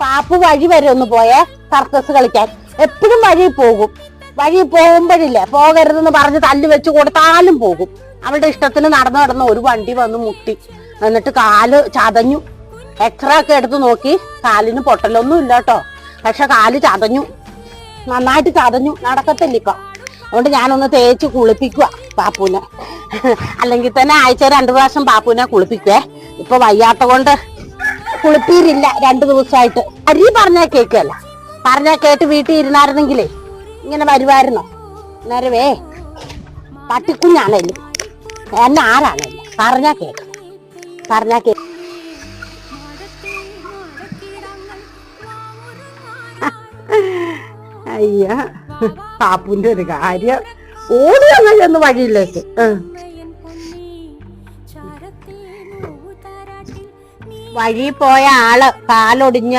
പാപ്പു വഴി വരെ ഒന്ന് പോയേ സർക്കസ് കളിക്കാൻ. എപ്പോഴും വഴി പോകും. വഴി പോകുമ്പോഴില്ലേ പോകരുതെന്ന് പറഞ്ഞ് തല്ലു വെച്ച് കൊടുത്താലും പോകും. അവളുടെ ഇഷ്ടത്തിന് നടന്ന് ഒരു വണ്ടി വന്ന് മുട്ടി. എന്നിട്ട് കാല് ചതഞ്ഞു. എക്സ്റേ ഒക്കെ എടുത്ത് നോക്കി. കാലിന് പൊട്ടലൊന്നും ഇല്ല കേട്ടോ, പക്ഷെ കാല് ചതഞ്ഞു, നന്നായിട്ട് ചതഞ്ഞു, നടക്കത്തില്ലിപ്പം. അതുകൊണ്ട് ഞാനൊന്ന് തേച്ച് കുളിപ്പിക്കുക പാപ്പുവിനെ. അല്ലെങ്കിൽ തന്നെ ആഴ്ച 2 പ്രാവശ്യം പാപ്പുവിനെ കുളിപ്പിക്കുവേ. ഇപ്പൊ വയ്യാത്ത കൊണ്ട് കുളിപ്പീരില്ല 2 ദിവസമായിട്ട്. അരി പറഞ്ഞാ കേൾക്കല്ല. പറഞ്ഞാ കേട്ട് വീട്ടിൽ ഇരുന്നായിരുന്നെങ്കിലേ ഇങ്ങനെ വരുമായിരുന്നോ? നേരവേ പട്ടിക്കുഞ്ഞാണേലും എന്നെ ആരാണേലും പറഞ്ഞാ കേൾക്കണം. പറഞ്ഞാ കേൾക്കും. അയ്യ പാപ്പുവിന്റെ ഒരു കാര്യം. ഓടി അങ്ങനെ വഴിയിലേക്ക്. വഴി പോയ ആള് കാലൊടിഞ്ഞ്